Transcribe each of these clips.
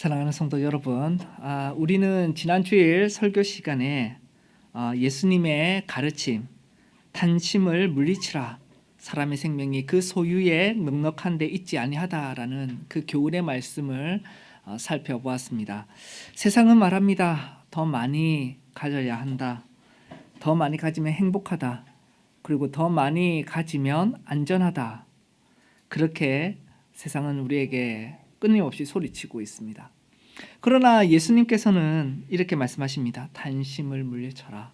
사랑하는 성도 여러분, 우리는 지난 주일 설교 시간에 예수님의 가르침, 탄심을 물리치라, 사람의 생명이 그 소유에 넉넉한 데 있지 아니하다라는 그 교훈의 말씀을 살펴보았습니다. 세상은 말합니다. 더 많이 가져야 한다. 더 많이 가지면 행복하다. 그리고 더 많이 가지면 안전하다. 그렇게 세상은 우리에게 끊임없이 소리치고 있습니다. 그러나 예수님께서는 이렇게 말씀하십니다. 탄심을 물리쳐라.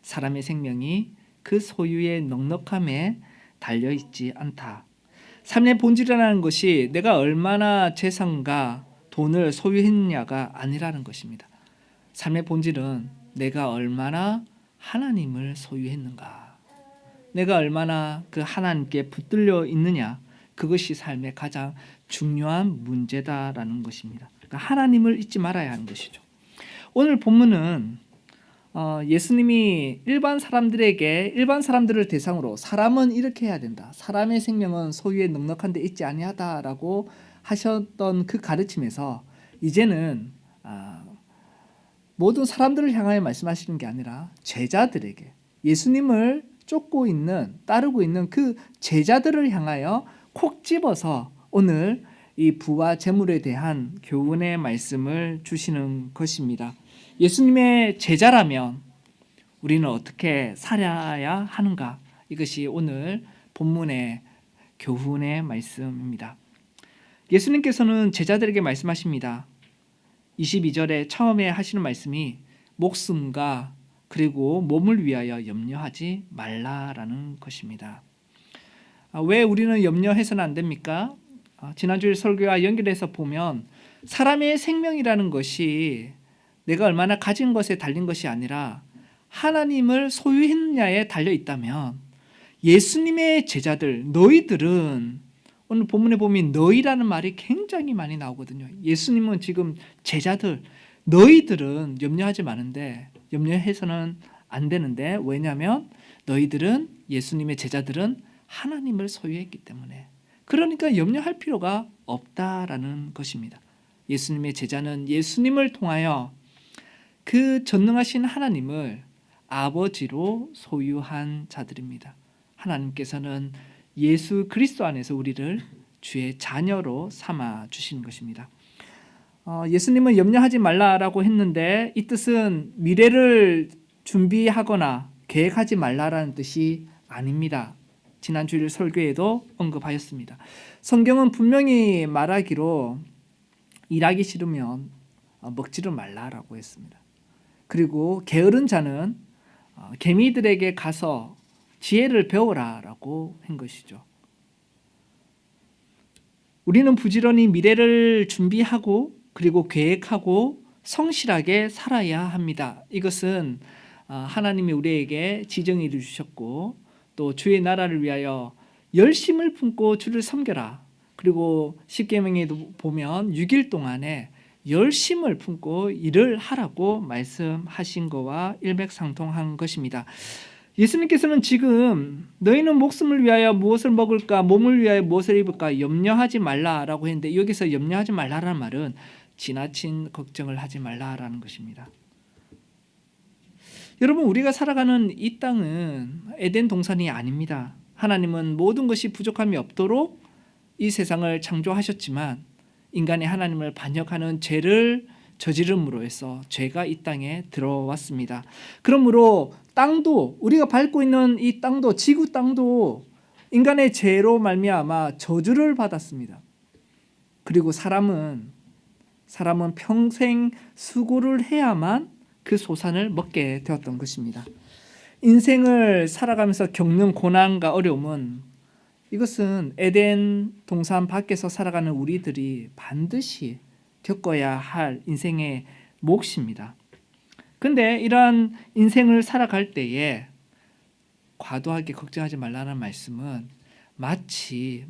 사람의 생명이 그 소유의 넉넉함에 달려있지 않다. 삶의 본질이라는 것이 내가 얼마나 재산과 돈을 소유했느냐가 아니라는 것입니다. 삶의 본질은 내가 얼마나 하나님을 소유했는가, 내가 얼마나 그 하나님께 붙들려 있느냐, 그것이 삶의 가장 중요한 문제다라는 것입니다. 그러니까 하나님을 잊지 말아야 하는 것이죠. 오늘 본문은 예수님이 일반 사람들을 대상으로 사람은 이렇게 해야 된다, 사람의 생명은 소유에 넉넉한 데 있지 아니하다라고 하셨던 그 가르침에서 이제는 모든 사람들을 향하여 말씀하시는 게 아니라 제자들에게, 예수님을 따르고 있는 그 제자들을 향하여 콕 집어서 오늘 이 부와 재물에 대한 교훈의 말씀을 주시는 것입니다. 예수님의 제자라면 우리는 어떻게 살아야 하는가? 이것이 오늘 본문의 교훈의 말씀입니다. 예수님께서는 제자들에게 말씀하십니다. 22절에 처음에 하시는 말씀이 목숨과 그리고 몸을 위하여 염려하지 말라라는 것입니다. 왜 우리는 염려해서는 안 됩니까? 지난주에 설교와 연결해서 보면 사람의 생명이라는 것이 내가 얼마나 가진 것에 달린 것이 아니라 하나님을 소유했느냐에 달려 있다면, 예수님의 제자들, 너희들은, 오늘 본문에 보면 너희라는 말이 굉장히 많이 나오거든요. 예수님은 지금 제자들, 너희들은 염려하지 마는데, 염려해서는 안 되는데, 왜냐하면 너희들은, 예수님의 제자들은 하나님을 소유했기 때문에, 그러니까 염려할 필요가 없다라는 것입니다. 예수님의 제자는 예수님을 통하여 그 전능하신 하나님을 아버지로 소유한 자들입니다. 하나님께서는 예수 그리스도 안에서 우리를 주의 자녀로 삼아 주신 것입니다. 예수님은 염려하지 말라라고 했는데 이 뜻은 미래를 준비하거나 계획하지 말라라는 뜻이 아닙니다. 지난 주일 설교에도 언급하였습니다. 성경은 분명히 말하기로 일하기 싫으면 먹지를 말라라고 했습니다. 그리고 게으른 자는 개미들에게 가서 지혜를 배워라라고 한 것이죠. 우리는 부지런히 미래를 준비하고 그리고 계획하고 성실하게 살아야 합니다. 이것은 하나님이 우리에게 지정해 주셨고, 또 주의 나라를 위하여 열심을 품고 주를 섬겨라. 그리고 십계명에도 보면 6일 동안에 열심을 품고 일을 하라고 말씀하신 것과 일맥상통한 것입니다. 예수님께서는 지금 너희는 목숨을 위하여 무엇을 먹을까, 몸을 위하여 무엇을 입을까 염려하지 말라라고 했는데, 여기서 염려하지 말라라는 말은 지나친 걱정을 하지 말라라는 것입니다. 여러분, 우리가 살아가는 이 땅은 에덴 동산이 아닙니다. 하나님은 모든 것이 부족함이 없도록 이 세상을 창조하셨지만, 인간이 하나님을 반역하는 죄를 저지름으로 해서 죄가 이 땅에 들어왔습니다. 그러므로 땅도, 우리가 밟고 있는 이 땅도, 지구 땅도 인간의 죄로 말미암아 저주를 받았습니다. 그리고 사람은 평생 수고를 해야만 그 소산을 먹게 되었던 것입니다. 인생을 살아가면서 겪는 고난과 어려움은, 이것은 에덴 동산 밖에서 살아가는 우리들이 반드시 겪어야 할 인생의 몫입니다. 근데 이러한 인생을 살아갈 때에 과도하게 걱정하지 말라는 말씀은 마치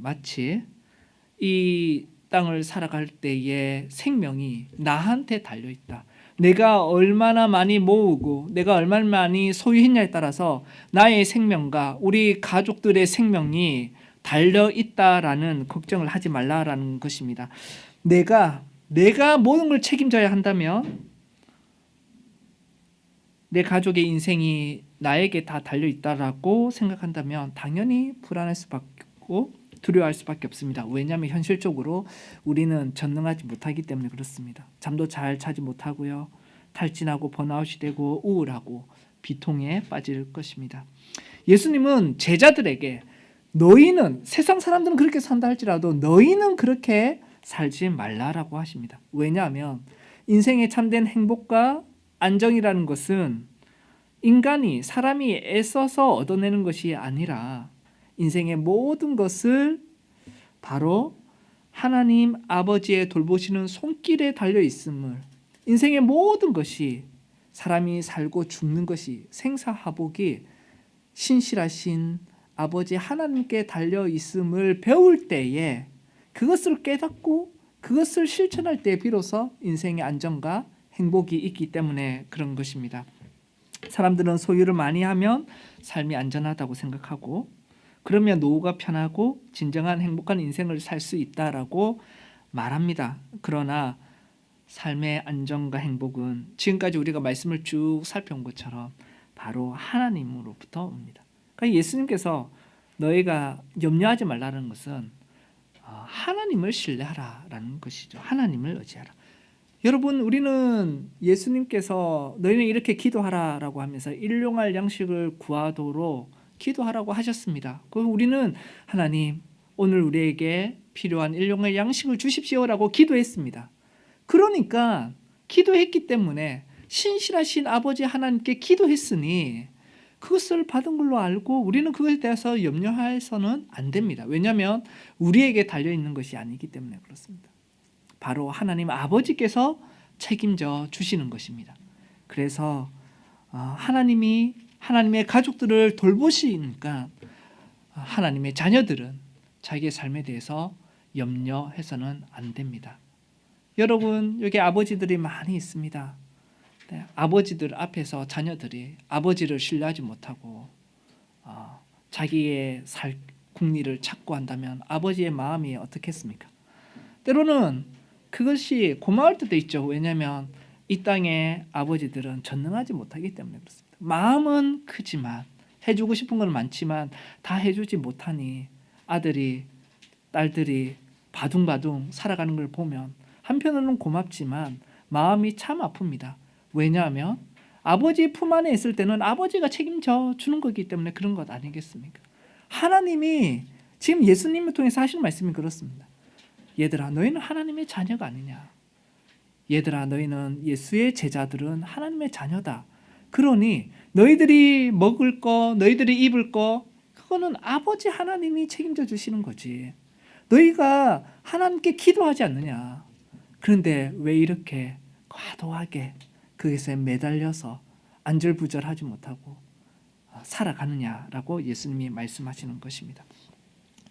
이 땅을 살아갈 때의 생명이 나한테 달려있다, 내가 얼마나 많이 모으고 내가 얼마나 많이 소유했냐에 따라서 나의 생명과 우리 가족들의 생명이 달려있다라는 걱정을 하지 말라라는 것입니다. 내가 내가 모든 걸 책임져야 한다면 내 가족의 인생이 나에게 다 달려있다라고 생각한다면 당연히 불안할 수밖에 없고 두려워할 수밖에 없습니다. 왜냐하면 현실적으로 우리는 전능하지 못하기 때문에 그렇습니다. 잠도 잘 자지 못하고요. 탈진하고 번아웃이 되고 우울하고 비통에 빠질 것입니다. 예수님은 제자들에게 너희는 세상 사람들은 그렇게 산다 할지라도 너희는 그렇게 살지 말라라고 하십니다. 왜냐하면 인생의 참된 행복과 안정이라는 것은 인간이 사람이 애써서 얻어내는 것이 아니라 인생의 모든 것을 바로 하나님 아버지의 돌보시는 손길에 달려 있음을, 인생의 모든 것이 사람이 살고 죽는 것이 생사화복이 신실하신 아버지 하나님께 달려 있음을 배울 때에 그것을 깨닫고 그것을 실천할 때 비로소 인생의 안정과 행복이 있기 때문에 그런 것입니다. 사람들은 소유를 많이 하면 삶이 안전하다고 생각하고 그러면 노후가 편하고 진정한 행복한 인생을 살 수 있다라고 말합니다. 그러나 삶의 안정과 행복은 지금까지 우리가 말씀을 쭉 살펴온 것처럼 바로 하나님으로부터 옵니다. 그러니까 예수님께서 너희가 염려하지 말라는 것은 하나님을 신뢰하라라는 것이죠. 하나님을 의지하라. 여러분, 우리는 예수님께서 너희는 이렇게 기도하라라고 하면서 일용할 양식을 구하도록 기도하라고 하셨습니다. 그럼 우리는 하나님 오늘 우리에게 필요한 일용할 양식을 주십시오라고 기도했습니다. 그러니까 기도했기 때문에 신실하신 아버지 하나님께 기도했으니 그것을 받은 걸로 알고 우리는 그것에 대해서 염려해서는 안 됩니다. 왜냐하면 우리에게 달려있는 것이 아니기 때문에 그렇습니다. 바로 하나님 아버지께서 책임져 주시는 것입니다. 그래서 하나님이 하나님의 가족들을 돌보시니까 하나님의 자녀들은 자기의 삶에 대해서 염려해서는 안 됩니다. 여러분, 여기 아버지들이 많이 있습니다. 네, 아버지들 앞에서 자녀들이 아버지를 신뢰하지 못하고 자기의 국리를 찾고 한다면 아버지의 마음이 어떻겠습니까? 때로는 그것이 고마울 때도 있죠. 왜냐하면 이 땅의 아버지들은 전능하지 못하기 때문에 그렇습니다. 마음은 크지만 해주고 싶은 건 많지만 다 해주지 못하니 아들이 딸들이 바둥바둥 살아가는 걸 보면 한편으로는 고맙지만 마음이 참 아픕니다. 왜냐하면 아버지 품 안에 있을 때는 아버지가 책임져 주는 거기 때문에 그런 것 아니겠습니까? 하나님이 지금 예수님을 통해서 하시는 말씀이 그렇습니다. 얘들아, 너희는 하나님의 자녀가 아니냐. 얘들아, 너희는 예수의 제자들은 하나님의 자녀다. 그러니 너희들이 먹을 거, 너희들이 입을 거 그거는 아버지 하나님이 책임져 주시는 거지. 너희가 하나님께 기도하지 않느냐. 그런데 왜 이렇게 과도하게 그것에 매달려서 안절부절하지 못하고 살아가느냐라고 예수님이 말씀하시는 것입니다.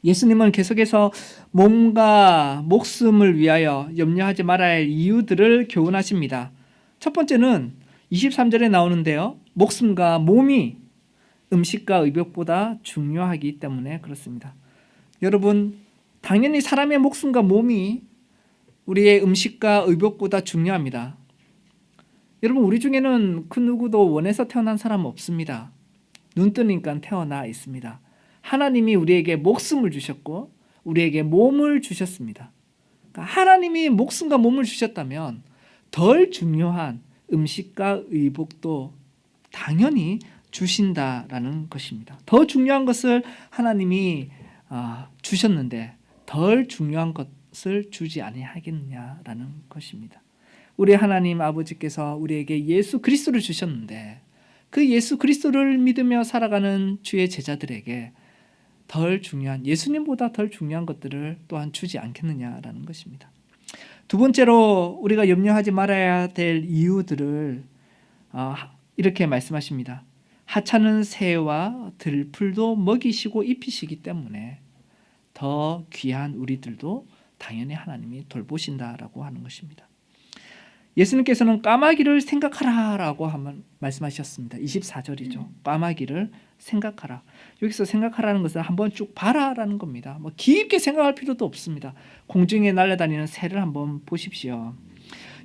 예수님은 계속해서 몸과 목숨을 위하여 염려하지 말아야 할 이유들을 교훈하십니다. 첫 번째는 23절에 나오는데요. 목숨과 몸이 음식과 의복보다 중요하기 때문에 그렇습니다. 여러분, 당연히 사람의 목숨과 몸이 우리의 음식과 의복보다 중요합니다. 여러분, 우리 중에는 그 누구도 원해서 태어난 사람은 없습니다. 눈 뜨니까 태어나 있습니다. 하나님이 우리에게 목숨을 주셨고 우리에게 몸을 주셨습니다. 그러니까 하나님이 목숨과 몸을 주셨다면 덜 중요한 음식과 의복도 당연히 주신다라는 것입니다. 더 중요한 것을 하나님이 주셨는데 덜 중요한 것을 주지 아니하겠느냐라는 것입니다. 우리 하나님 아버지께서 우리에게 예수 그리스도를 주셨는데 그 예수 그리스도를 믿으며 살아가는 주의 제자들에게 덜 중요한, 예수님보다 덜 중요한 것들을 또한 주지 않겠느냐라는 것입니다. 두 번째로 우리가 염려하지 말아야 될 이유들을 이렇게 말씀하십니다. 하찮은 새와 들풀도 먹이시고 입히시기 때문에 더 귀한 우리들도 당연히 하나님이 돌보신다라고 하는 것입니다. 예수님께서는 까마귀를 생각하라라고 한번 말씀하셨습니다. 24절이죠. 까마귀를 생각하라. 여기서 생각하라는 것은 한번 쭉 봐라라는 겁니다. 뭐 깊게 생각할 필요도 없습니다. 공중에 날아다니는 새를 한번 보십시오.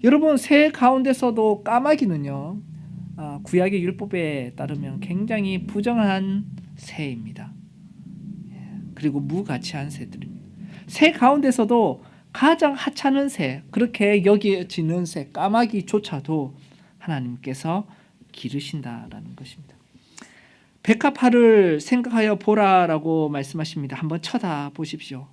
여러분, 새 가운데서도 까마귀는요, 구약의 율법에 따르면 굉장히 부정한 새입니다. 그리고 무가치한 새들입니다. 새 가운데서도 가장 하찮은 새, 그렇게 여겨지는 새, 까마귀조차도 하나님께서 기르신다라는 것입니다. 백합화를 생각하여 보라라고 말씀하십니다. 한번 쳐다보십시오.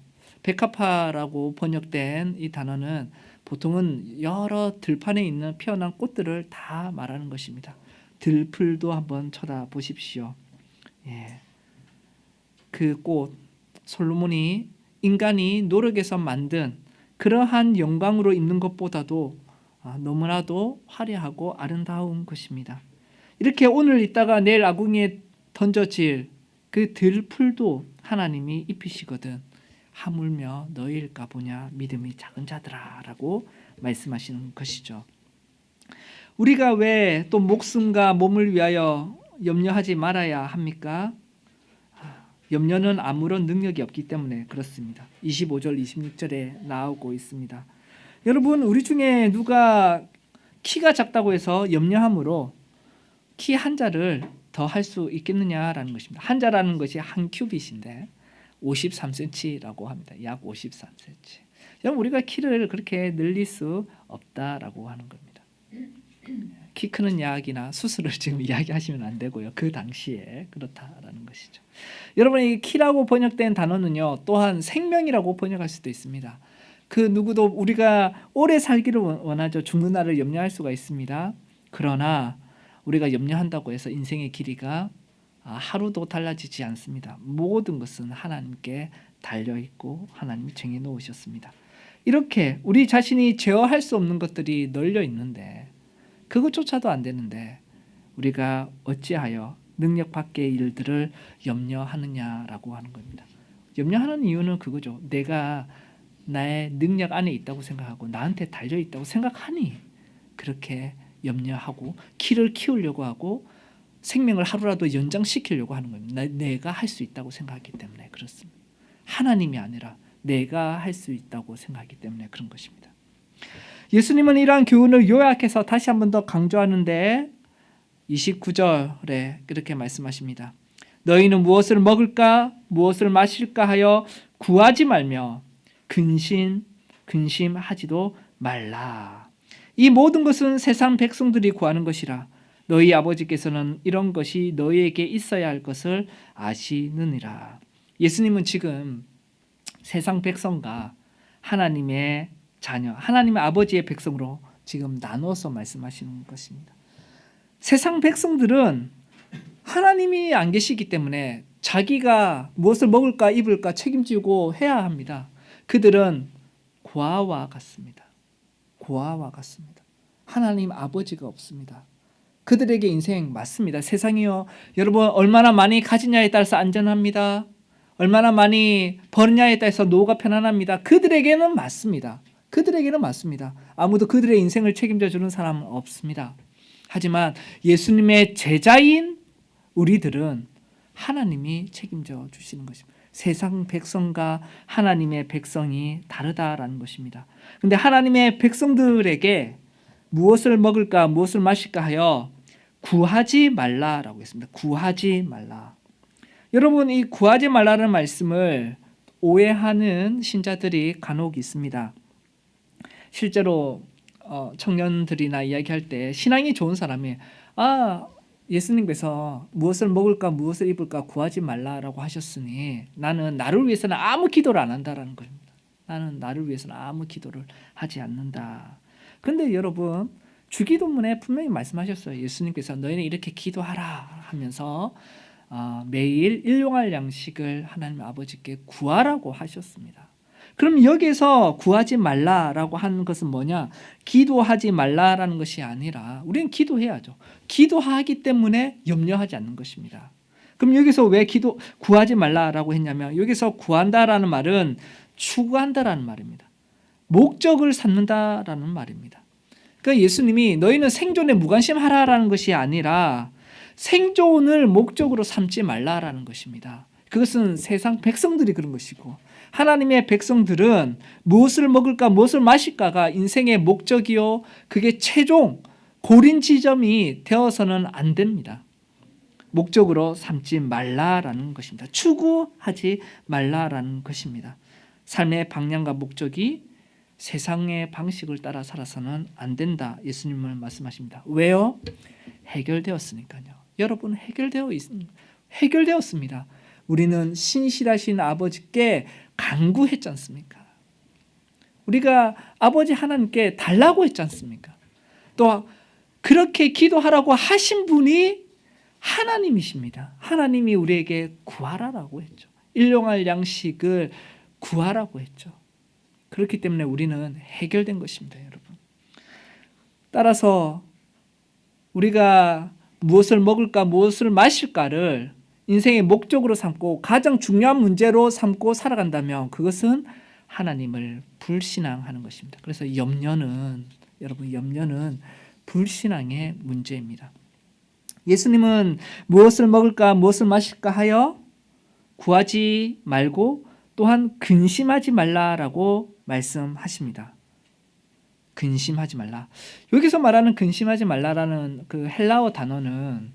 백합화라고 번역된 이 단어는 보통은 여러 들판에 있는 피어난 꽃들을 다 말하는 것입니다. 들풀도 한번 쳐다보십시오. 그 꽃, 솔로몬이 인간이 노력해서 만든 그러한 영광으로 입는 것보다도 너무나도 화려하고 아름다운 것입니다. 이렇게 오늘 있다가 내일 아궁이에 던져질 그 들풀도 하나님이 입히시거든. 하물며 너희일까 보냐 믿음이 작은 자들아 라고 말씀하시는 것이죠. 우리가 왜 또 목숨과 몸을 위하여 염려하지 말아야 합니까? 염려는 아무런 능력이 없기 때문에 그렇습니다. 25절 26절에 나오고 있습니다. 여러분, 우리 중에 누가 키가 작다고 해서 염려함으로 키 한 자를 더 할 수 있겠느냐라는 것입니다. 한 자라는 것이 한 큐빗인데 53cm라고 합니다. 약 53cm. 여러분, 우리가 키를 그렇게 늘릴 수 없다라고 하는 겁니다. 키 크는 약이나 수술을 지금 이야기하시면 안 되고요. 그 당시에 그렇다라는 것이죠. 여러분, 이 키라고 번역된 단어는요, 또한 생명이라고 번역할 수도 있습니다. 그 누구도 우리가 오래 살기를 원하죠. 죽는 날을 염려할 수가 있습니다. 그러나 우리가 염려한다고 해서 인생의 길이가 하루도 달라지지 않습니다. 모든 것은 하나님께 달려있고 하나님이 정해놓으셨습니다. 이렇게 우리 자신이 제어할 수 없는 것들이 널려 있는데, 그것조차도 안 되는데 우리가 어찌하여 능력 밖의 일들을 염려하느냐라고 하는 겁니다. 염려하는 이유는 그거죠. 내가 나의 능력 안에 있다고 생각하고 나한테 달려있다고 생각하니 그렇게 염려하고 키를 키우려고 하고 생명을 하루라도 연장시키려고 하는 겁니다. 내가 할 수 있다고 생각하기 때문에 그렇습니다. 하나님이 아니라 내가 할 수 있다고 생각하기 때문에 그런 것입니다. 예수님은 이러한 교훈을 요약해서 다시 한 번 더 강조하는데 29절에 그렇게 말씀하십니다. 너희는 무엇을 먹을까 무엇을 마실까 하여 구하지 말며 근심하지도 말라. 이 모든 것은 세상 백성들이 구하는 것이라. 너희 아버지께서는 이런 것이 너희에게 있어야 할 것을 아시느니라. 예수님은 지금 세상 백성과 하나님의 자녀, 하나님의 아버지의 백성으로 지금 나눠서 말씀하시는 것입니다. 세상 백성들은 하나님이 안 계시기 때문에 자기가 무엇을 먹을까 입을까 책임지고 해야 합니다. 그들은 고아와 같습니다. 고아와 같습니다. 하나님 아버지가 없습니다. 그들에게 인생 맞습니다. 세상이요, 여러분 얼마나 많이 가지냐에 따라서 안전합니다. 얼마나 많이 버느냐에 따라서 노후가 편안합니다. 그들에게는 맞습니다. 그들에게는 맞습니다. 아무도 그들의 인생을 책임져 주는 사람은 없습니다. 하지만 예수님의 제자인 우리들은 하나님이 책임져 주시는 것입니다. 세상 백성과 하나님의 백성이 다르다라는 것입니다. 그런데 하나님의 백성들에게 무엇을 먹을까 무엇을 마실까 하여 구하지 말라라고 했습니다. 구하지 말라. 여러분, 이 구하지 말라는 말씀을 오해하는 신자들이 간혹 있습니다. 실제로 청년들이나 이야기할 때 신앙이 좋은 사람이 예수님께서 무엇을 먹을까 무엇을 입을까 구하지 말라라고 하셨으니 나는 나를 위해서는 아무 기도를 안 한다라는 겁니다. 나는 나를 위해서는 아무 기도를 하지 않는다. 그런데 여러분, 주기도문에 분명히 말씀하셨어요. 예수님께서 너희는 이렇게 기도하라 하면서 매일 일용할 양식을 하나님 아버지께 구하라고 하셨습니다. 그럼 여기서 구하지 말라라고 하는 것은 뭐냐? 기도하지 말라라는 것이 아니라 우리는 기도해야죠. 기도하기 때문에 염려하지 않는 것입니다. 그럼 여기서 왜 구하지 말라라고 했냐면, 여기서 구한다라는 말은 추구한다라는 말입니다. 목적을 삼는다라는 말입니다. 그러니까 예수님이 너희는 생존에 무관심하라라는 것이 아니라 생존을 목적으로 삼지 말라라는 것입니다. 그것은 세상 백성들이 그런 것이고, 하나님의 백성들은 무엇을 먹을까 무엇을 마실까가 인생의 목적이요, 그게 최종 고린 지점이 되어서는 안 됩니다. 목적으로 삼지 말라라는 것입니다. 추구하지 말라라는 것입니다. 삶의 방향과 목적이 세상의 방식을 따라 살아서는 안 된다, 예수님은 말씀하십니다. 왜요? 해결되었으니까요. 여러분, 해결되었습니다. 우리는 신실하신 아버지께 간구했지 않습니까? 우리가 아버지 하나님께 달라고 했지 않습니까? 또 그렇게 기도하라고 하신 분이 하나님이십니다. 하나님이 우리에게 구하라라고 했죠. 일용할 양식을 구하라고 했죠. 그렇기 때문에 우리는 해결된 것입니다, 여러분. 따라서 우리가 무엇을 먹을까 무엇을 마실까를 인생의 목적으로 삼고 가장 중요한 문제로 삼고 살아간다면 그것은 하나님을 불신앙하는 것입니다. 그래서 염려는 불신앙의 문제입니다. 예수님은 무엇을 먹을까 무엇을 마실까 하여 구하지 말고 또한 근심하지 말라라고 말씀하십니다. 근심하지 말라. 여기서 말하는 근심하지 말라라는 그 헬라어 단어는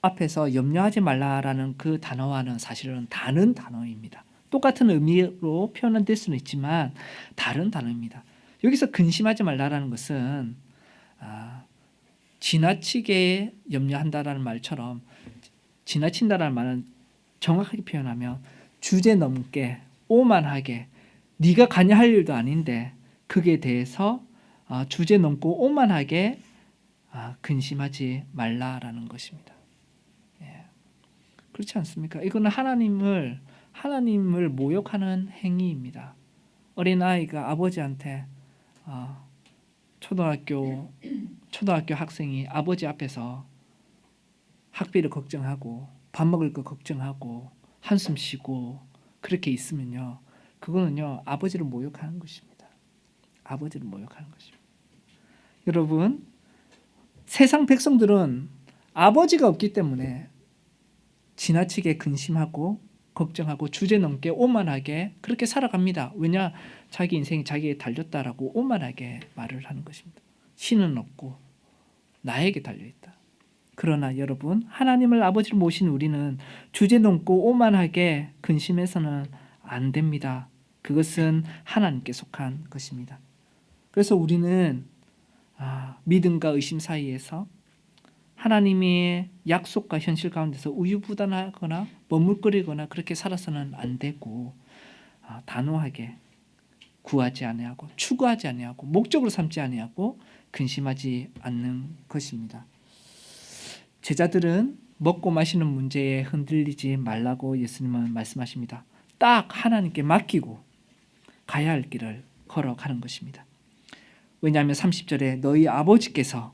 앞에서 염려하지 말라라는 그 단어와는 사실은 다른 단어입니다. 똑같은 의미로 표현은 될 수는 있지만 다른 단어입니다. 여기서 근심하지 말라라는 것은 지나치게 염려한다라는 말처럼, 지나친다라는 말은 정확하게 표현하면 주제넘게 오만하게 네가 가냐 할 일도 아닌데 그게 대해서 주제넘고 오만하게 근심하지 말라라는 것입니다. 예. 그렇지 않습니까? 이거는 하나님을 모욕하는 행위입니다. 어린아이가 아버지한테 초등학교 학생이 아버지 앞에서 학비를 걱정하고 밥 먹을 거 걱정하고 한숨 쉬고 그렇게 있으면요, 그거는요 아버지를 모욕하는 것입니다. 아버지를 모욕하는 것입니다. 여러분, 세상 백성들은 아버지가 없기 때문에 지나치게 근심하고 걱정하고 주제넘게 오만하게 그렇게 살아갑니다. 왜냐? 자기 인생이 자기에 달렸다라고 오만하게 말을 하는 것입니다. 신은 없고 나에게 달려있다. 그러나 여러분, 하나님을 아버지로 모신 우리는 주제넘고 오만하게 근심해서는 안 됩니다. 그것은 하나님께 속한 것입니다. 그래서 우리는 믿음과 의심 사이에서 하나님의 약속과 현실 가운데서 우유부단하거나 머물거리거나 그렇게 살아서는 안 되고, 단호하게 구하지 아니하고 추구하지 아니하고 목적으로 삼지 아니하고 근심하지 않는 것입니다. 제자들은 먹고 마시는 문제에 흔들리지 말라고 예수님은 말씀하십니다. 딱 하나님께 맡기고 가야 할 길을 걸어가는 것입니다. 왜냐하면 30절에 너희 아버지께서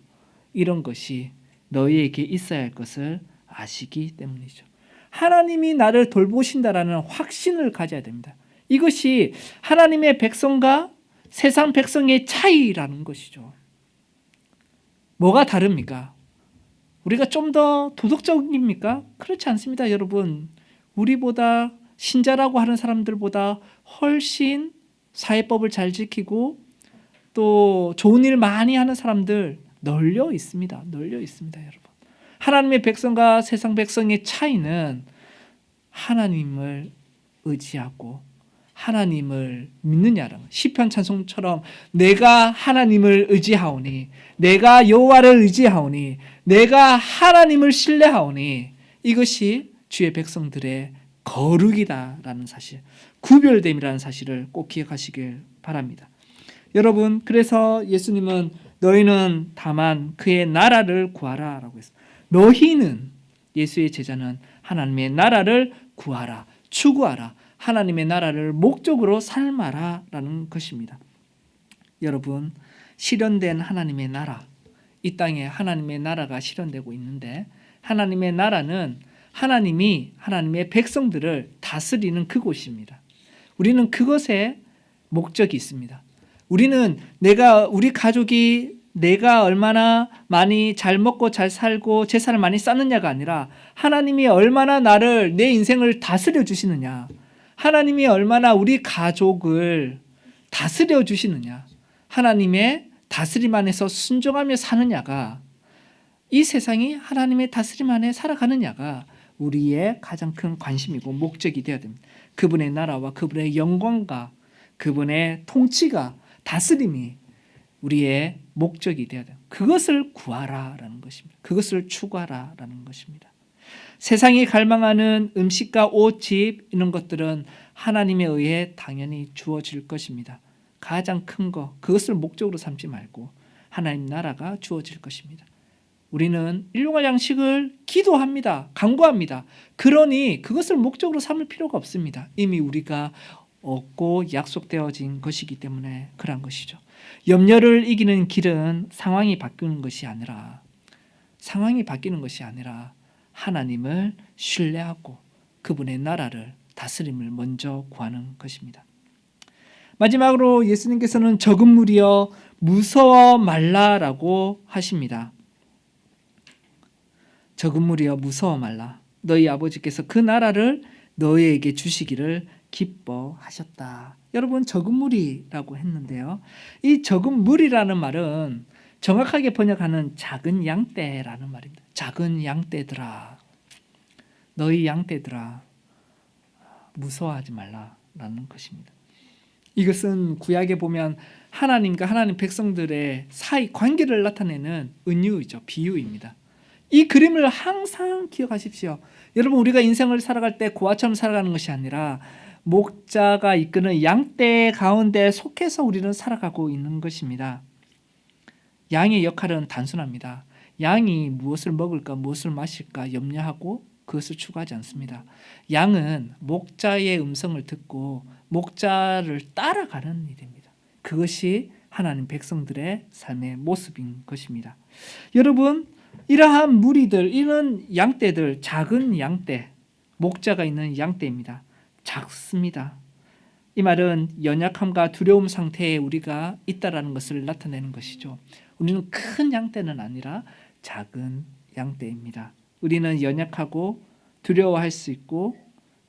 이런 것이 너희에게 있어야 할 것을 아시기 때문이죠. 하나님이 나를 돌보신다라는 확신을 가져야 됩니다. 이것이 하나님의 백성과 세상 백성의 차이라는 것이죠. 뭐가 다릅니까? 우리가 좀 더 도덕적입니까? 그렇지 않습니다, 여러분. 우리보다 신자라고 하는 사람들보다 훨씬 사회법을 잘 지키고 또 좋은 일 많이 하는 사람들 널려 있습니다. 여러분. 하나님의 백성과 세상 백성의 차이는 하나님을 의지하고 하나님을 믿느냐라는, 시편 찬송처럼 내가 하나님을 의지하오니, 내가 여호와를 의지하오니, 내가 하나님을 신뢰하오니, 이것이 주의 백성들의 거룩이다라는 사실, 구별됨이라는 사실을 꼭 기억하시길 바랍니다. 여러분, 그래서 예수님은 너희는 다만 그의 나라를 구하라 라고 했어요. 너희는, 예수의 제자는 하나님의 나라를 구하라, 추구하라, 하나님의 나라를 목적으로 삶아라 라는 것입니다. 여러분, 실현된 하나님의 나라, 이 땅에 하나님의 나라가 실현되고 있는데, 하나님의 나라는 하나님이 하나님의 백성들을 다스리는 그곳입니다. 우리는 그것에 목적이 있습니다. 우리는 우리 가족이 내가 얼마나 많이 잘 먹고 잘 살고 재산을 많이 쌓느냐가 아니라 하나님이 얼마나 나를, 내 인생을 다스려 주시느냐, 하나님이 얼마나 우리 가족을 다스려 주시느냐, 하나님의 다스림 안에서 순종하며 사느냐가, 이 세상이 하나님의 다스림 안에 살아가느냐가 우리의 가장 큰 관심이고 목적이 되어야 됩니다. 그분의 나라와 그분의 영광과 그분의 통치가, 다스림이 우리의 목적이 되어야 돼요. 그것을 구하라라는 것입니다. 그것을 추구하라라는 것입니다. 세상이 갈망하는 음식과 옷, 집 이런 것들은 하나님에 의해 당연히 주어질 것입니다. 가장 큰 거, 그것을 목적으로 삼지 말고 하나님 나라가 주어질 것입니다. 우리는 일용할 양식을 기도합니다. 간구합니다. 그러니 그것을 목적으로 삼을 필요가 없습니다. 이미 우리가 얻고 약속되어진 것이기 때문에 그런 것이죠. 염려를 이기는 길은 상황이 바뀌는 것이 아니라 하나님을 신뢰하고 그분의 나라를, 다스림을 먼저 구하는 것입니다. 마지막으로 예수님께서는 적은 무리여 무서워 말라라고 하십니다. 적은 무리여 무서워 말라. 너희 아버지께서 그 나라를 너희에게 주시기를 기뻐하셨다. 여러분, 적은 무리라고 했는데요. 이 적은 무리라는 말은 정확하게 번역하는 작은 양떼라는 말입니다. 작은 양떼들아, 너희 양떼들아, 무서워하지 말라라는 것입니다. 이것은 구약에 보면 하나님과 하나님 백성들의 사이 관계를 나타내는 은유이죠. 비유입니다. 이 그림을 항상 기억하십시오. 여러분, 우리가 인생을 살아갈 때 고아처럼 살아가는 것이 아니라 목자가 이끄는 양떼 가운데 속해서 우리는 살아가고 있는 것입니다. 양의 역할은 단순합니다. 양이 무엇을 먹을까, 무엇을 마실까 염려하고 그것을 추구하지 않습니다. 양은 목자의 음성을 듣고 목자를 따라가는 일입니다. 그것이 하나님 백성들의 삶의 모습인 것입니다. 여러분, 이러한 무리들, 이런 양떼들, 작은 양떼, 목자가 있는 양떼입니다. 작습니다. 이 말은 연약함과 두려움 상태에 우리가 있다라는 것을 나타내는 것이죠. 우리는 큰 양떼는 아니라 작은 양떼입니다. 우리는 연약하고 두려워할 수 있고,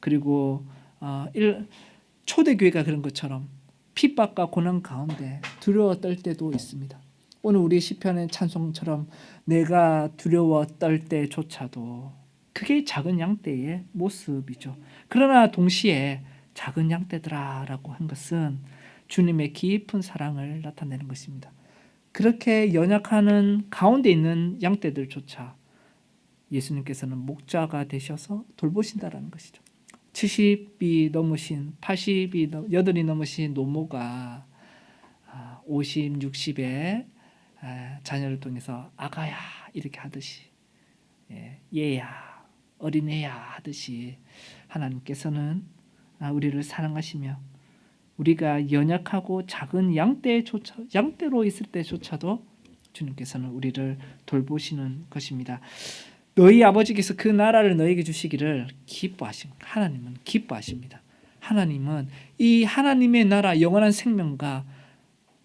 그리고 초대교회가 그런 것처럼 핍박과 고난 가운데 두려워 떨 때도 있습니다. 오늘 우리 시편의 찬송처럼 내가 두려워 떨 때조차도, 그게 작은 양떼의 모습이죠. 그러나 동시에 작은 양떼들아라고 한 것은 주님의 깊은 사랑을 나타내는 것입니다. 그렇게 연약하는 가운데 있는 양떼들조차 예수님께서는 목자가 되셔서 돌보신다라는 것이죠. 70이 넘으신, 80이 여덟이 넘으신 노모가 50, 60에 자녀를 통해서 아가야 이렇게 하듯이, 얘야, 어린애야 하듯이 하나님께서는 우리를 사랑하시며 우리가 연약하고 작은 양떼로 있을 때조차도 주님께서는 우리를 돌보시는 것입니다. 너희 아버지께서 그 나라를 너에게 주시기를 하나님은 기뻐하십니다. 하나님은 이 하나님의 나라, 영원한 생명과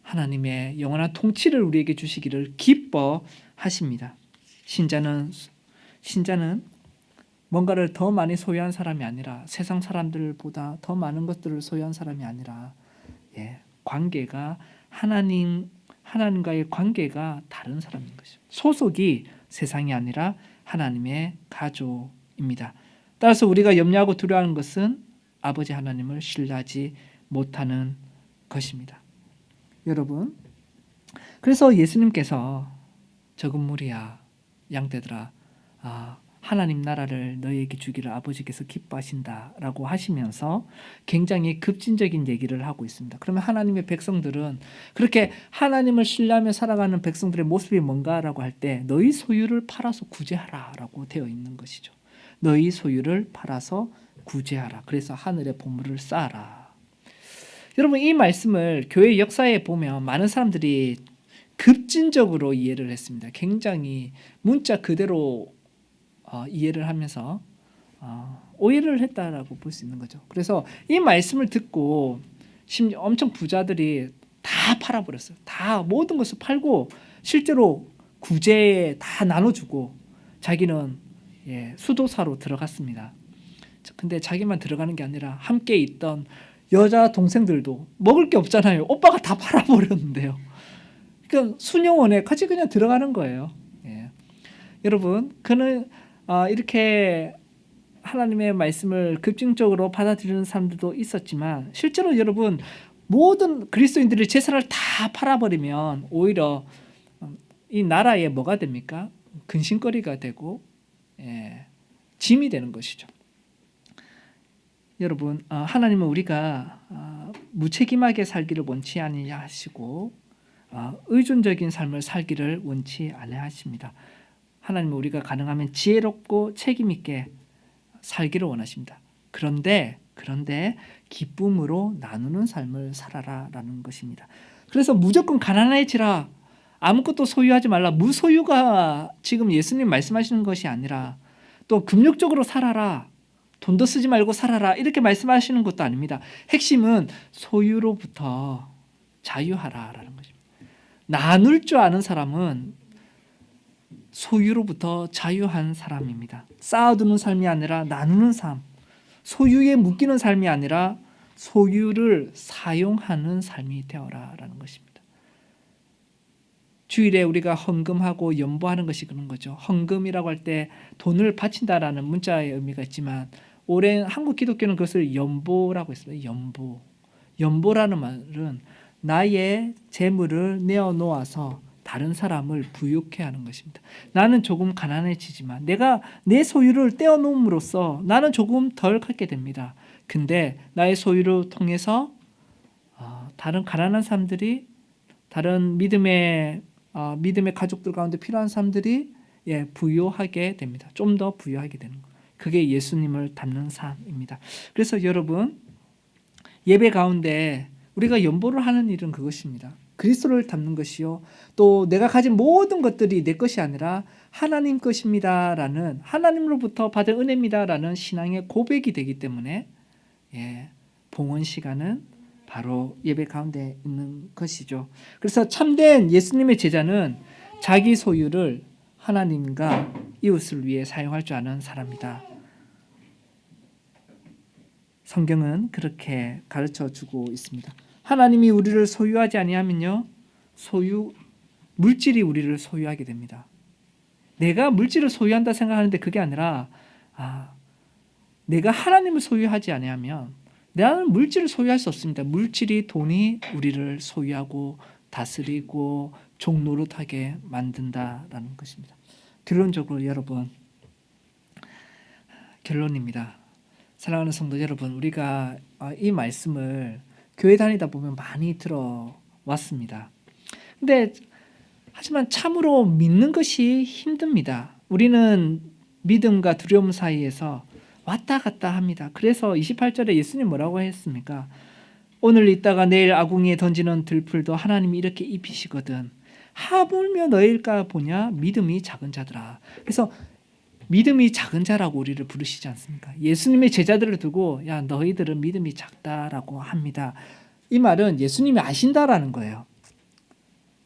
하나님의 영원한 통치를 우리에게 주시기를 기뻐하십니다. 신자는 뭔가를 더 많이 소유한 사람이 아니라, 세상 사람들보다 더 많은 것들을 소유한 사람이 아니라, 관계가 하나님과의 관계가 다른 사람인 것이죠. 소속이 세상이 아니라 하나님의 가족입니다. 따라서 우리가 염려하고 두려워하는 것은 아버지 하나님을 신뢰하지 못하는 것입니다. 여러분, 그래서 예수님께서 적은 무리야, 양떼들아, 하나님 나라를 너희에게 주기를 아버지께서 기뻐하신다라고 하시면서 굉장히 급진적인 얘기를 하고 있습니다. 그러면 하나님의 백성들은, 그렇게 하나님을 신뢰하며 살아가는 백성들의 모습이 뭔가라고 할 때 너희 소유를 팔아서 구제하라라고 되어 있는 것이죠. 너희 소유를 팔아서 구제하라. 그래서 하늘의 보물을 쌓아라. 여러분, 이 말씀을 교회 역사에 보면 많은 사람들이 급진적으로 이해를 했습니다. 굉장히 문자 그대로 이해를 하면서 오해를 했다라고 볼 수 있는 거죠. 그래서 이 말씀을 듣고 심지어 엄청 부자들이 다 팔아버렸어요. 다 모든 것을 팔고 실제로 구제에 다 나눠주고 자기는 수도사로 들어갔습니다. 근데 자기만 들어가는 게 아니라 함께 있던 여자 동생들도 먹을 게 없잖아요. 오빠가 다 팔아버렸는데요. 그러니까 순영원에 같이 그냥 들어가는 거예요. 여러분, 그는 이렇게 하나님의 말씀을 급진적으로 받아들이는 사람들도 있었지만 실제로 여러분 모든 그리스도인들이 제사를 다 팔아버리면 오히려 이 나라에 뭐가 됩니까? 근심거리가 되고 짐이 되는 것이죠. 여러분, 하나님은 우리가 무책임하게 살기를 원치 아니하시고 의존적인 삶을 살기를 원치 아니하십니다. 하나님은 우리가 가능하면 지혜롭고 책임 있게 살기를 원하십니다. 그런데 기쁨으로 나누는 삶을 살아라라는 것입니다. 그래서 무조건 가난해지라, 아무것도 소유하지 말라, 무소유가 지금 예수님 말씀하시는 것이 아니라 또 금욕적으로 살아라, 돈도 쓰지 말고 살아라 이렇게 말씀하시는 것도 아닙니다. 핵심은 소유로부터 자유하라라는 것입니다. 나눌 줄 아는 사람은 소유로부터 자유한 사람입니다. 쌓아두는 삶이 아니라 나누는 삶, 소유에 묶이는 삶이 아니라 소유를 사용하는 삶이 되어라라는 것입니다. 주일에 우리가 헌금하고 연보하는 것이 그런 거죠. 헌금이라고 할 때 돈을 바친다라는 문자의 의미가 있지만 오랜 한국 기독교는 그것을 연보라고 했어요. 연보라는 말은 나의 재물을 내어놓아서 다른 사람을 부유케 하는 것입니다. 나는 조금 가난해지지만 내가 내 소유를 떼어놓음으로써 나는 조금 덜 갖게 됩니다. 근데 나의 소유를 통해서 다른 가난한 사람들이, 다른 믿음의 가족들 가운데 필요한 사람들이 부유하게 됩니다. 좀 더 부유하게 되는 것. 그게 예수님을 닮는 삶입니다. 그래서 여러분, 예배 가운데 우리가 연보를 하는 일은 그것입니다. 그리스도를 닮는 것이요, 또 내가 가진 모든 것들이 내 것이 아니라 하나님 것입니다라는, 하나님으로부터 받은 은혜입니다라는 신앙의 고백이 되기 때문에 봉헌 시간은 바로 예배 가운데 있는 것이죠. 그래서 참된 예수님의 제자는 자기 소유를 하나님과 이웃을 위해 사용할 줄 아는 사람이다. 성경은 그렇게 가르쳐주고 있습니다. 하나님이 우리를 소유하지 아니하면요, 물질이 우리를 소유하게 됩니다. 내가 물질을 소유한다 생각하는데 그게 아니라 내가 하나님을 소유하지 아니하면 나는 물질을 소유할 수 없습니다. 물질이, 돈이 우리를 소유하고 다스리고 종노릇하게 만든다라는 것입니다. 결론적으로 여러분, 결론입니다. 사랑하는 성도 여러분, 우리가 이 말씀을 교회 다니다 보면 많이 들어왔습니다. 근데 하지만 참으로 믿는 것이 힘듭니다. 우리는 믿음과 두려움 사이에서 왔다 갔다 합니다. 그래서 28절에 예수님 뭐라고 했습니까? 오늘 있다가 내일 아궁이에 던지는 들풀도 하나님이 이렇게 입히시거든. 하물며 너희일까 보냐 믿음이 작은 자들아. 그래서 믿음이 작은 자라고 우리를 부르시지 않습니까? 예수님의 제자들을 두고 야 너희들은 믿음이 작다라고 합니다. 이 말은 예수님이 아신다라는 거예요.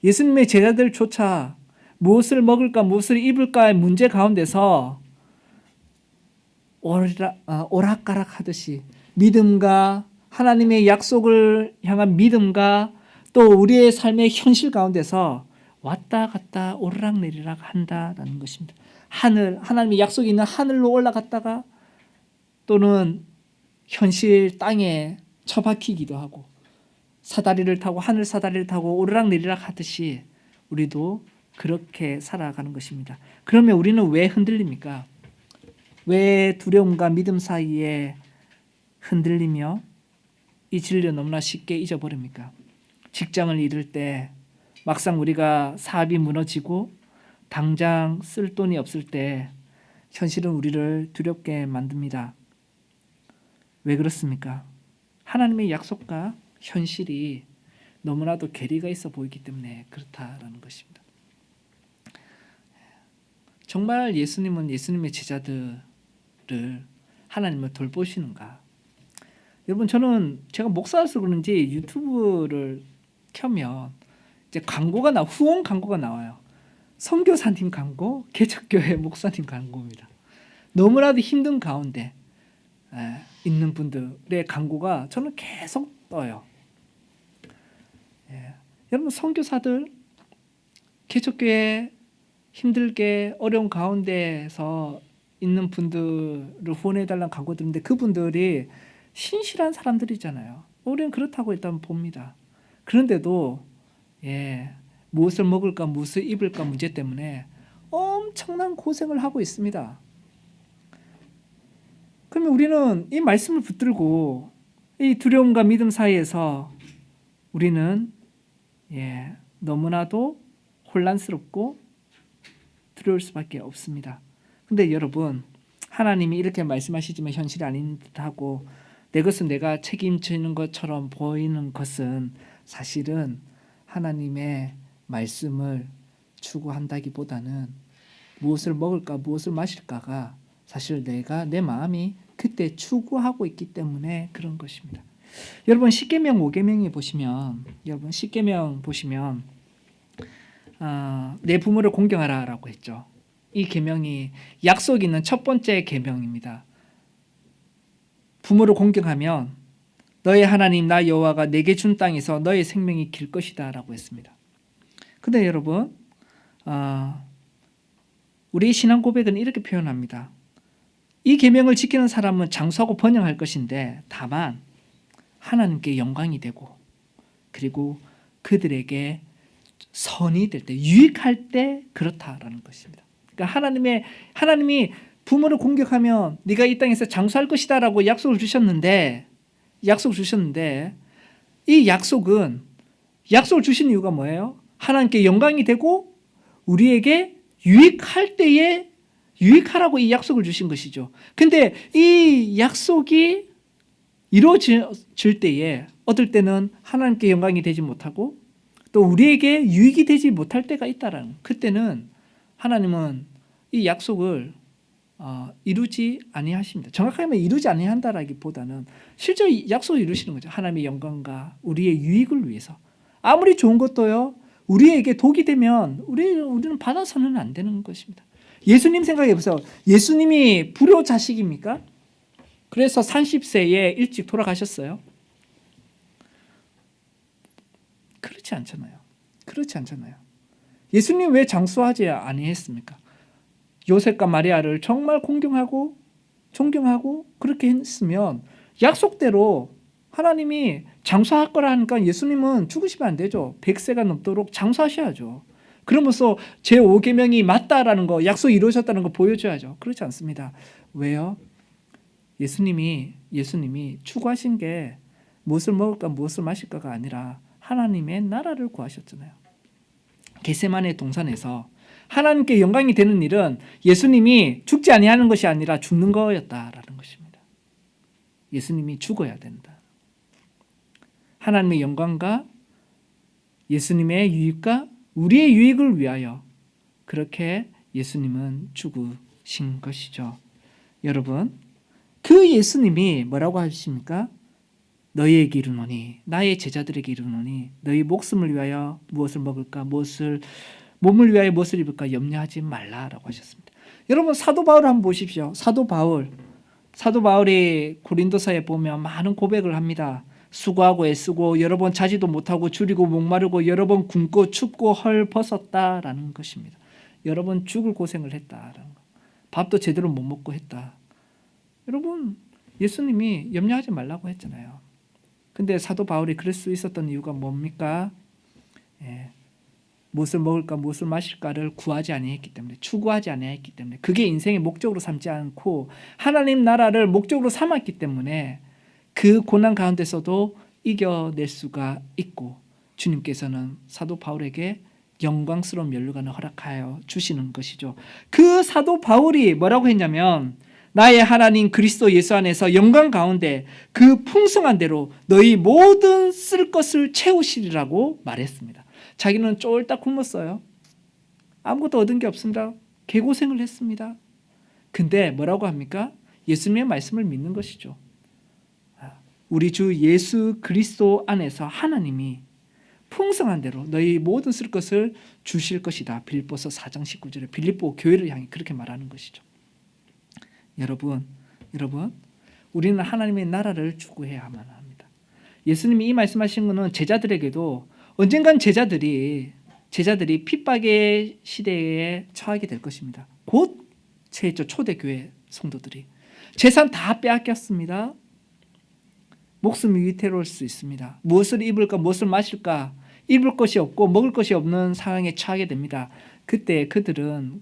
예수님의 제자들조차 무엇을 먹을까 무엇을 입을까의 문제 가운데서 오락가락 하듯이 믿음과 하나님의 약속을 향한 믿음과 또 우리의 삶의 현실 가운데서 왔다 갔다 오르락내리락 한다라는 것입니다. 하나님의 약속이 있는 하늘로 올라갔다가 또는 현실 땅에 처박히기도 하고 사다리를 타고 하늘 사다리를 타고 오르락내리락 하듯이 우리도 그렇게 살아가는 것입니다. 그러면 우리는 왜 흔들립니까? 왜 두려움과 믿음 사이에 흔들리며 이 진리를 너무나 쉽게 잊어버립니까? 직장을 잃을 때, 막상 우리가 사업이 무너지고 당장 쓸 돈이 없을 때 현실은 우리를 두렵게 만듭니다. 왜 그렇습니까? 하나님의 약속과 현실이 너무나도 괴리가 있어 보이기 때문에 그렇다라는 것입니다. 정말 예수님은 예수님의 제자들을 하나님을 돌보시는가? 여러분, 저는 제가 목사라서 그런지 유튜브를 켜면 이제 후원 광고가 나와요. 선교사님 광고, 개척교회 목사님 광고입니다. 너무나도 힘든 가운데 있는 분들의 광고가 저는 계속 떠요. 여러분, 선교사들, 개척교회 힘들게 어려운 가운데에서 있는 분들을 후원해달라는 광고 들는데 그분들이 신실한 사람들이잖아요. 우리는 그렇다고 일단 봅니다. 그런데도 무엇을 먹을까 무엇을 입을까 문제 때문에 엄청난 고생을 하고 있습니다. 그러면 우리는 이 말씀을 붙들고 이 두려움과 믿음 사이에서 우리는 너무나도 혼란스럽고 두려울 수밖에 없습니다. 근데 여러분, 하나님이 이렇게 말씀하시지만 현실이 아닌 듯하고 내 것은 내가 책임지는 것처럼 보이는 것은 사실은 하나님의 말씀을 추구한다기보다는 무엇을 먹을까 무엇을 마실까가 사실 내 마음이 그때 추구하고 있기 때문에 그런 것입니다. 여러분, 십계명 5계명에 보시면 내 부모를 공경하라라고 했죠. 이 계명이 약속 있는 첫 번째 계명입니다. 부모를 공경하면 너의 하나님 나 여호와가 내게 준 땅에서 너의 생명이 길 것이다라고 했습니다. 근데 여러분, 우리의 신앙 고백은 이렇게 표현합니다. 이 계명을 지키는 사람은 장수하고 번영할 것인데 다만 하나님께 영광이 되고 그리고 그들에게 선이 될 때, 유익할 때 그렇다라는 것입니다. 그러니까 하나님이 부모를 공격하면 네가 이 땅에서 장수할 것이다라고 약속을 주셨는데 이 약속을 주신 이유가 뭐예요? 하나님께 영광이 되고 우리에게 유익할 때에 유익하라고 이 약속을 주신 것이죠. 근데 이 약속이 이루어질 때에 어떨 때는 하나님께 영광이 되지 못하고 또 우리에게 유익이 되지 못할 때가 있다라는, 그때는 하나님은 이 약속을 이루지 아니하십니다. 정확하게 말하면 이루지 아니한다라기보다는 실제로 약속을 이루시는 거죠. 하나님의 영광과 우리의 유익을 위해서. 아무리 좋은 것도요, 우리에게 독이 되면 우리는 받아서는 안 되는 것입니다. 예수님 생각해 보세요. 예수님이 불효 자식입니까? 그래서 30세에 일찍 돌아가셨어요? 그렇지 않잖아요. 예수님 왜 장수하지 아니했습니까? 요셉과 마리아를 정말 공경하고 존경하고 그렇게 했으면 약속대로 하나님이 장수할 거라 하니까 예수님은 죽으시면 안 되죠. 100세가 넘도록 장수하셔야죠. 그러면서 제5계명이 맞다라는 거, 약속 이루어졌다는 거 보여줘야죠. 그렇지 않습니다. 왜요? 예수님이 추구하신 게 무엇을 먹을까 무엇을 마실까가 아니라 하나님의 나라를 구하셨잖아요. 겟세마네 동산에서 하나님께 영광이 되는 일은 예수님이 죽지 아니하는 것이 아니라 죽는 거였다라는 것입니다. 예수님이 죽어야 된다. 하나님의 영광과 예수님의 유익과 우리의 유익을 위하여 그렇게 예수님은 죽으신 것이죠. 여러분, 그 예수님이 뭐라고 하십니까? 너희에게 이르노니, 나의 제자들에게 이르노니 너희 목숨을 위하여 무엇을 먹을까 몸을 위하여 무엇을 입을까 염려하지 말라라고 하셨습니다. 여러분, 사도 바울 한번 보십시오. 사도 바울이 고린도서에 보면 많은 고백을 합니다. 수고하고 애쓰고 여러 번 자지도 못하고 줄이고 목마르고 여러 번 굶고 춥고 헐벗었다라는 것입니다. 여러 번 죽을 고생을 했다라는 것. 밥도 제대로 못 먹고 했다. 여러분, 예수님이 염려하지 말라고 했잖아요. 근데 사도 바울이 그럴 수 있었던 이유가 뭡니까? 무엇을 먹을까 무엇을 마실까를 구하지 아니했기 때문에, 추구하지 아니했기 때문에, 그게 인생의 목적으로 삼지 않고 하나님 나라를 목적으로 삼았기 때문에 그 고난 가운데서도 이겨낼 수가 있고, 주님께서는 사도 바울에게 영광스러운 면류관을 허락하여 주시는 것이죠. 그 사도 바울이 뭐라고 했냐면, 나의 하나님 그리스도 예수 안에서 영광 가운데 그 풍성한 대로 너희 모든 쓸 것을 채우시리라고 말했습니다. 자기는 쫄딱 굶었어요. 아무것도 얻은 게 없습니다. 개고생을 했습니다. 근데 뭐라고 합니까? 예수님의 말씀을 믿는 것이죠. 우리 주 예수 그리스도 안에서 하나님이 풍성한 대로 너희 모든 쓸 것을 주실 것이다. 빌립보서 4장 19절에 빌립보 교회를 향해 그렇게 말하는 것이죠. 여러분, 우리는 하나님의 나라를 추구해야만 합니다. 예수님이 이 말씀하신 것은 제자들에게도 언젠간 제자들이 핍박의 시대에 처하게 될 것입니다. 곧 초대교회 성도들이 재산 다 빼앗겼습니다. 목숨이 위태로울 수 있습니다. 무엇을 입을까 무엇을 마실까 입을 것이 없고 먹을 것이 없는 상황에 처하게 됩니다. 그때 그들은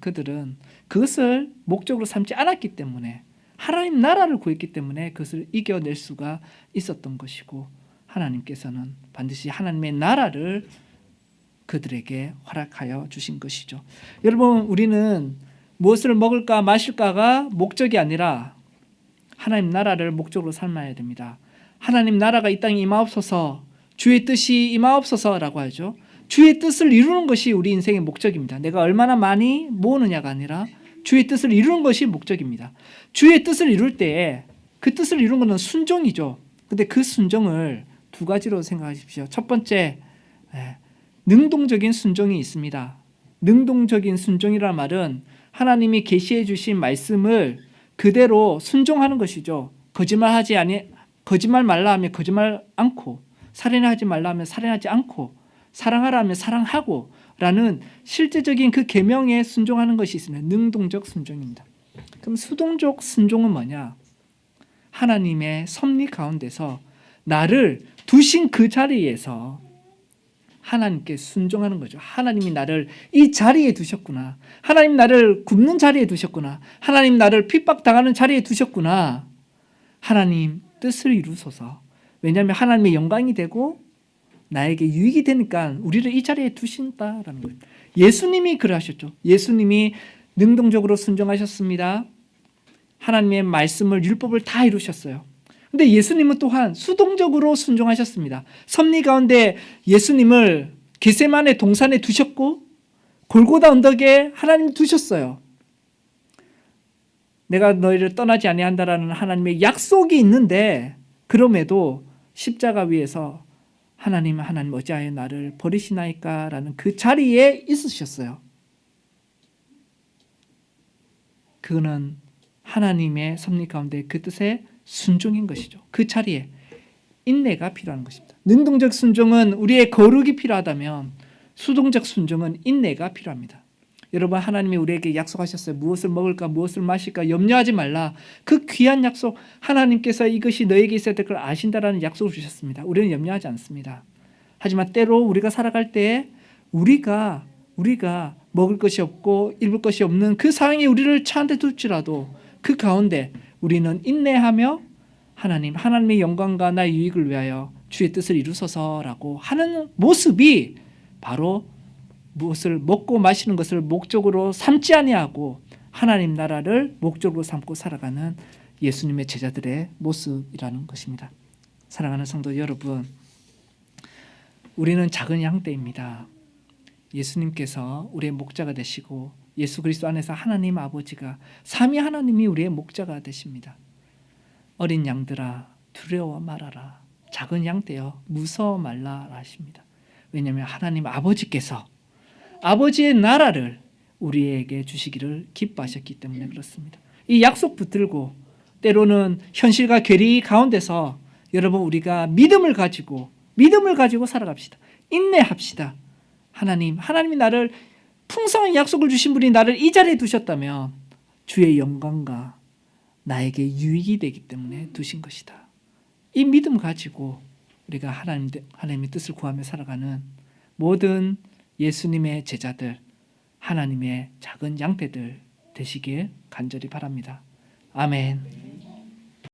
그것을 목적으로 삼지 않았기 때문에 하나님 나라를 구했기 때문에 그것을 이겨낼 수가 있었던 것이고 하나님께서는 반드시 하나님의 나라를 그들에게 허락하여 주신 것이죠. 여러분, 우리는 무엇을 먹을까 마실까가 목적이 아니라 하나님 나라를 목적으로 삼아야 됩니다. 하나님 나라가 이 땅에 임하옵소서, 주의 뜻이 임하옵소서라고 하죠. 주의 뜻을 이루는 것이 우리 인생의 목적입니다. 내가 얼마나 많이 모으느냐가 아니라 주의 뜻을 이루는 것이 목적입니다. 주의 뜻을 이룰 때 그 뜻을 이루는 것은 순종이죠. 근데 그 순종을 두 가지로 생각하십시오. 첫 번째, 능동적인 순종이 있습니다. 능동적인 순종이라는 말은 하나님이 계시해 주신 말씀을 그대로 순종하는 것이죠. 거짓말 말라 하면 거짓말 않고, 살인하지 말라 하면 살인하지 않고, 사랑하라 하면 사랑하고 라는 실제적인 그 계명에 순종하는 것이 있습니다. 능동적 순종입니다. 그럼 수동적 순종은 뭐냐? 하나님의 섭리 가운데서 나를 두신 그 자리에서 하나님께 순종하는 거죠. 하나님이 나를 이 자리에 두셨구나. 하나님 나를 굽는 자리에 두셨구나. 하나님 나를 핍박당하는 자리에 두셨구나. 하나님 뜻을 이루소서. 왜냐하면 하나님의 영광이 되고 나에게 유익이 되니까 우리를 이 자리에 두신다라는 거예요. 예수님이 그러하셨죠. 예수님이 능동적으로 순종하셨습니다. 하나님의 말씀을 율법을 다 이루셨어요. 근데 예수님은 또한 수동적으로 순종하셨습니다. 섭리 가운데 예수님을 겟세마네 동산에 두셨고 골고다 언덕에 하나님 두셨어요. 내가 너희를 떠나지 아니한다라는 하나님의 약속이 있는데 그럼에도 십자가 위에서 하나님 어찌하여 나를 버리시나이까 라는 그 자리에 있으셨어요. 그거는 하나님의 섭리 가운데 그 뜻에 순종인 것이죠. 그 자리에 인내가 필요한 것입니다. 능동적 순종은 우리의 거룩이 필요하다면 수동적 순종은 인내가 필요합니다. 여러분, 하나님이 우리에게 약속하셨어요. 무엇을 먹을까 무엇을 마실까 염려하지 말라. 그 귀한 약속, 하나님께서 이것이 너에게 있어야 될 걸 아신다라는 약속을 주셨습니다. 우리는 염려하지 않습니다. 하지만 때로 우리가 살아갈 때 우리가 먹을 것이 없고 입을 것이 없는 그 상황에 우리를 처한데 둘지라도 그 가운데 우리는 인내하며 하나님의 영광과 나의 유익을 위하여 주의 뜻을 이루소서라고 하는 모습이 바로 무엇을 먹고 마시는 것을 목적으로 삼지 아니하고 하나님 나라를 목적으로 삼고 살아가는 예수님의 제자들의 모습이라는 것입니다. 사랑하는 성도 여러분, 우리는 작은 양떼입니다. 예수님께서 우리의 목자가 되시고 예수 그리스도 안에서 하나님 아버지가 삼위 하나님이 우리의 목자가 되십니다. 어린 양들아 두려워 말아라. 작은 양떼여 무서워 말라 하십니다. 왜냐하면 하나님 아버지께서 아버지의 나라를 우리에게 주시기를 기뻐하셨기 때문에 그렇습니다. 이 약속 붙들고 때로는 현실과 괴리 가운데서 여러분 우리가 믿음을 가지고 살아갑시다. 인내합시다. 하나님이 나를 풍성한 약속을 주신 분이 나를 이 자리에 두셨다면 주의 영광과 나에게 유익이 되기 때문에 두신 것이다. 이 믿음 가지고 우리가 하나님의 뜻을 구하며 살아가는 모든 예수님의 제자들, 하나님의 작은 양떼들 되시길 간절히 바랍니다. 아멘.